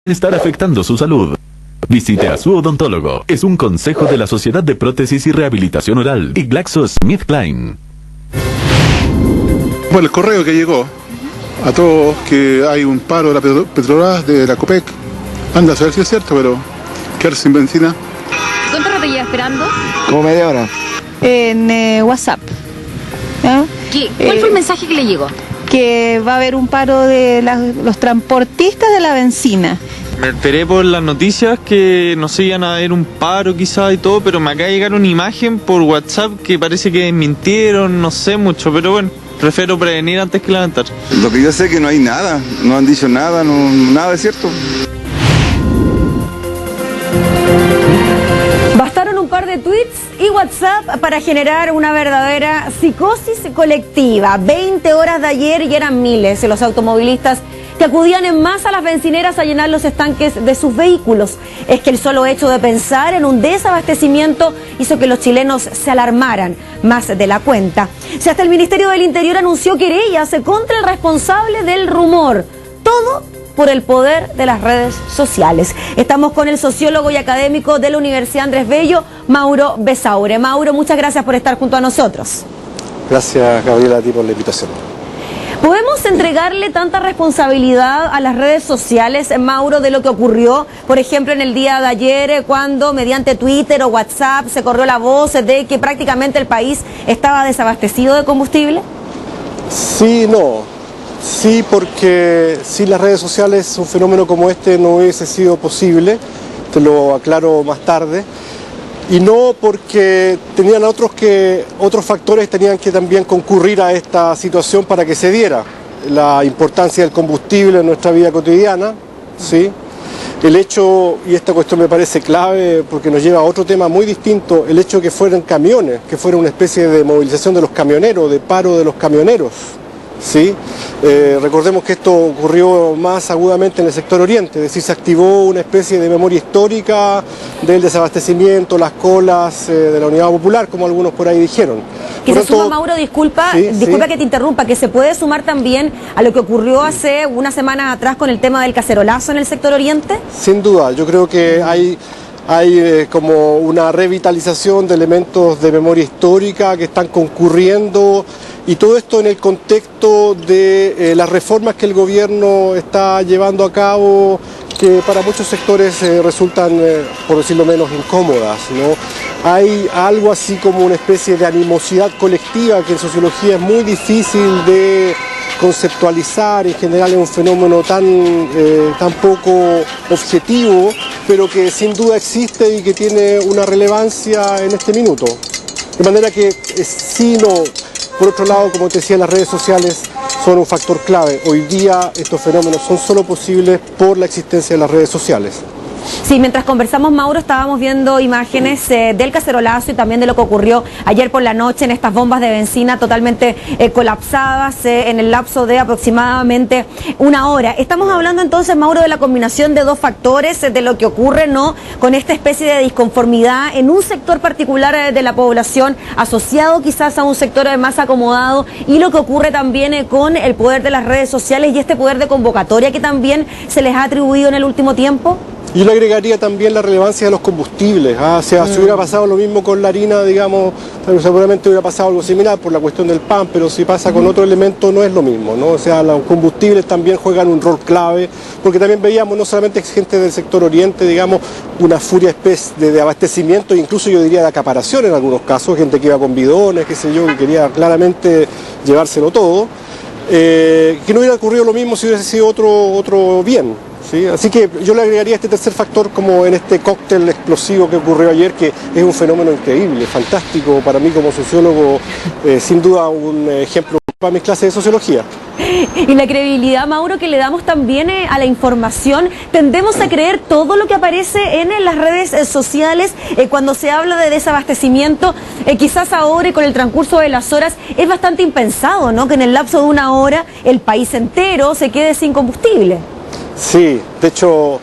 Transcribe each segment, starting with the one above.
estar afectando su salud. Visite a su odontólogo. Es un consejo de la Sociedad de Prótesis y Rehabilitación Oral y GlaxoSmithKline. Bueno, el correo que llegó a todos que hay un paro de la Petrobras, de la Copec. Anda a saber si es cierto, pero quedarse sin benzina. ¿Cuánto rato lleva esperando? Como media hora. En WhatsApp. ¿No? ¿Cuál fue el mensaje que le llegó? Que va a haber un paro de los transportistas de la benzina. Me enteré por las noticias que no sé, iban a haber un paro quizás y todo, pero me acaba de llegar una imagen por WhatsApp que parece que desmintieron, no sé mucho, pero bueno, prefiero prevenir antes que lamentar. Lo que yo sé es que no hay nada, no han dicho nada, nada es cierto. Bastaron un par de tweets y WhatsApp para generar una verdadera psicosis colectiva. 20 horas de ayer y eran miles los automovilistas que acudían en masa a las bencineras a llenar los estanques de sus vehículos. Es que el solo hecho de pensar en un desabastecimiento hizo que los chilenos se alarmaran más de la cuenta. Si hasta el Ministerio del Interior anunció querellas contra el responsable del rumor. Todo por el poder de las redes sociales. Estamos con el sociólogo y académico de la Universidad Andrés Bello, Mauro Besaure. Mauro, muchas gracias por estar junto a nosotros. Gracias, Gabriela, a ti por la invitación. ¿Podemos entregarle tanta responsabilidad a las redes sociales, Mauro, de lo que ocurrió, por ejemplo, en el día de ayer, cuando mediante Twitter o WhatsApp se corrió la voz de que prácticamente el país estaba desabastecido de combustible? Sí, no. Sí, porque sin las redes sociales un fenómeno como este no hubiese sido posible, te lo aclaro más tarde, y no porque tenían otros factores tenían que también concurrir a esta situación para que se diera. La importancia del combustible en nuestra vida cotidiana, ¿sí? El hecho, y esta cuestión me parece clave porque nos lleva a otro tema muy distinto, el hecho de que fueran camiones, que fuera una especie de movilización de los camioneros, de paro de los camioneros. ¿Sí? Recordemos que esto ocurrió más agudamente en el sector oriente, es decir, se activó una especie de memoria histórica del desabastecimiento, las colas de la Unidad Popular, como algunos por ahí dijeron. Que se suma, Mauro, disculpa que te interrumpa, que se puede sumar también a lo que ocurrió hace unas semanas atrás con el tema del cacerolazo en el sector oriente. Sin duda, yo creo que hay como una revitalización de elementos de memoria histórica que están concurriendo, y todo esto en el contexto de las reformas que el gobierno está llevando a cabo, que para muchos sectores resultan, por decirlo menos, incómodas, ¿no? Hay algo así como una especie de animosidad colectiva que en sociología es muy difícil de conceptualizar. En general es un fenómeno tan poco objetivo, pero que sin duda existe y que tiene una relevancia en este minuto. De manera que sí, no. Por otro lado, como te decía, las redes sociales son un factor clave. Hoy día estos fenómenos son solo posibles por la existencia de las redes sociales. Sí, mientras conversamos, Mauro, estábamos viendo imágenes del cacerolazo y también de lo que ocurrió ayer por la noche en estas bombas de benzina totalmente colapsadas en el lapso de aproximadamente una hora. Estamos hablando entonces, Mauro, de la combinación de dos factores, de lo que ocurre, ¿no?, con esta especie de disconformidad en un sector particular de la población, asociado quizás a un sector más acomodado, y lo que ocurre también con el poder de las redes sociales y este poder de convocatoria que también se les ha atribuido en el último tiempo. Yo le agregaría también la relevancia de los combustibles. O sea, si hubiera pasado lo mismo con la harina, digamos, seguramente hubiera pasado algo similar por la cuestión del pan, pero si pasa con otro elemento no es lo mismo, ¿no? O sea, los combustibles también juegan un rol clave, porque también veíamos no solamente gente del sector oriente, digamos, una furia de abastecimiento, incluso yo diría de acaparación en algunos casos, gente que iba con bidones, qué sé yo, que quería claramente llevárselo todo, que no hubiera ocurrido lo mismo si hubiese sido otro bien. ¿Sí? Así que yo le agregaría este tercer factor como en este cóctel explosivo que ocurrió ayer, que es un fenómeno increíble, fantástico para mí como sociólogo, sin duda un ejemplo para mis clases de sociología. Y la credibilidad, Mauro, que le damos también a la información. Tendemos a creer todo lo que aparece en las redes sociales cuando se habla de desabastecimiento. Quizás ahora y con el transcurso de las horas es bastante impensado, ¿no?, que en el lapso de una hora el país entero se quede sin combustible. Sí, de hecho,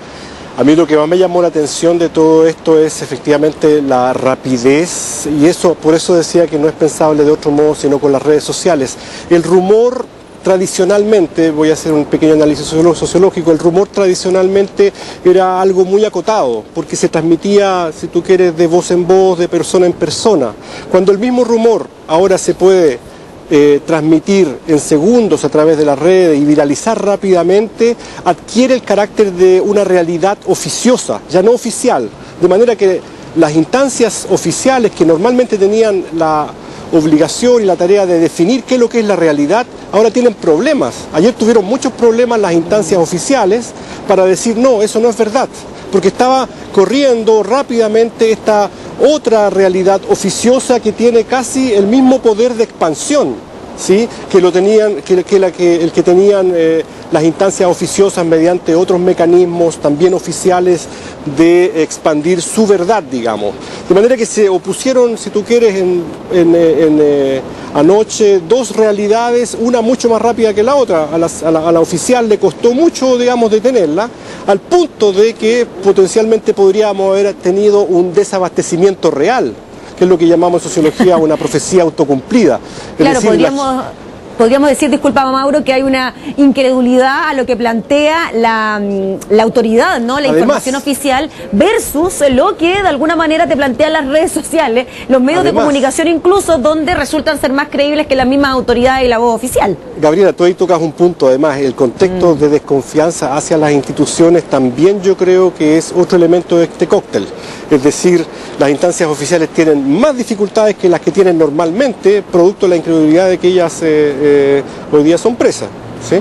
a mí lo que más me llamó la atención de todo esto es efectivamente la rapidez, y por eso decía que no es pensable de otro modo sino con las redes sociales. El rumor tradicionalmente, voy a hacer un pequeño análisis sociológico, el rumor tradicionalmente era algo muy acotado, porque se transmitía, si tú quieres, de voz en voz, de persona en persona. Cuando el mismo rumor ahora se puede transmitir en segundos a través de las redes y viralizar rápidamente, adquiere el carácter de una realidad oficiosa, ya no oficial, de manera que las instancias oficiales que normalmente tenían la obligación y la tarea de definir qué es lo que es la realidad, ahora tienen problemas. Ayer tuvieron muchos problemas las instancias oficiales para decir no, eso no es verdad, porque estaba corriendo rápidamente esta otra realidad oficiosa que tiene casi el mismo poder de expansión, ¿sí? que el que tenían las instancias oficiosas mediante otros mecanismos también oficiales de expandir su verdad, digamos. De manera que se opusieron, si tú quieres, anoche dos realidades, una mucho más rápida que la otra. A la oficial le costó mucho, digamos, detenerla, al punto de que potencialmente podríamos haber tenido un desabastecimiento real, que es lo que llamamos en sociología una profecía autocumplida. Claro, podríamos decir, disculpa Mauro, que hay una incredulidad a lo que plantea la autoridad, ¿no? La información oficial versus lo que de alguna manera te plantean las redes sociales, los medios de comunicación incluso, donde resultan ser más creíbles que la misma autoridad y la voz oficial. Gabriela, tú ahí tocas un punto, además, el contexto de desconfianza hacia las instituciones también yo creo que es otro elemento de este cóctel. Es decir, las instancias oficiales tienen más dificultades que las que tienen normalmente, producto de la incredulidad de que ellas hoy día son presas, ¿sí?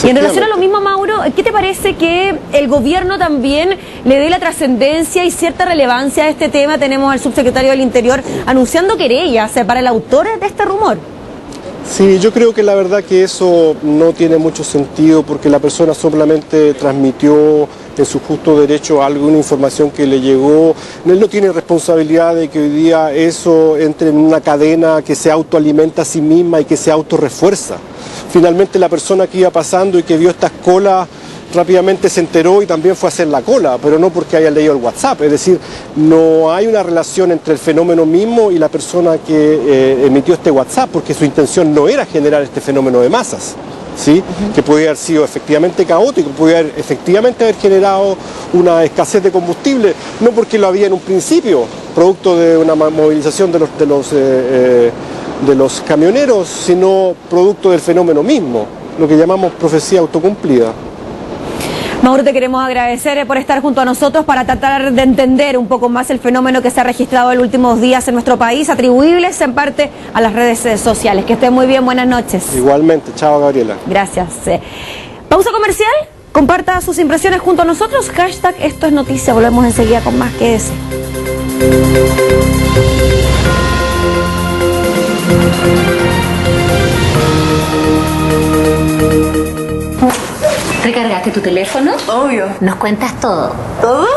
Y en relación a lo mismo, Mauro, ¿qué te parece que el gobierno también le dé la trascendencia y cierta relevancia a este tema? Tenemos al subsecretario del Interior anunciando querellas para el autor de este rumor. Sí, yo creo que la verdad que eso no tiene mucho sentido, porque la persona solamente transmitió en su justo derecho alguna información que le llegó. Él no tiene responsabilidad de que hoy día eso entre en una cadena que se autoalimenta a sí misma y que se autorrefuerza. Finalmente la persona que iba pasando y que vio estas colas rápidamente se enteró y también fue a hacer la cola, pero no porque haya leído el WhatsApp. Es decir, no hay una relación entre el fenómeno mismo y la persona que emitió este WhatsApp, porque su intención no era generar este fenómeno de masas, ¿sí? Que podía haber sido efectivamente caótico, podía efectivamente haber generado una escasez de combustible, no porque lo había en un principio, producto de una movilización de los camioneros, sino producto del fenómeno mismo, lo que llamamos profecía autocumplida. Mauro, te queremos agradecer por estar junto a nosotros para tratar de entender un poco más el fenómeno que se ha registrado en los últimos días en nuestro país, atribuibles en parte a las redes sociales. Que estén muy bien, buenas noches. Igualmente, chao Gabriela. Gracias. Pausa comercial, comparta sus impresiones junto a nosotros, hashtag Esto es Noticia, volvemos enseguida con más que ese. ¿Recargaste tu teléfono? Obvio. Nos cuentas todo. ¿Todo?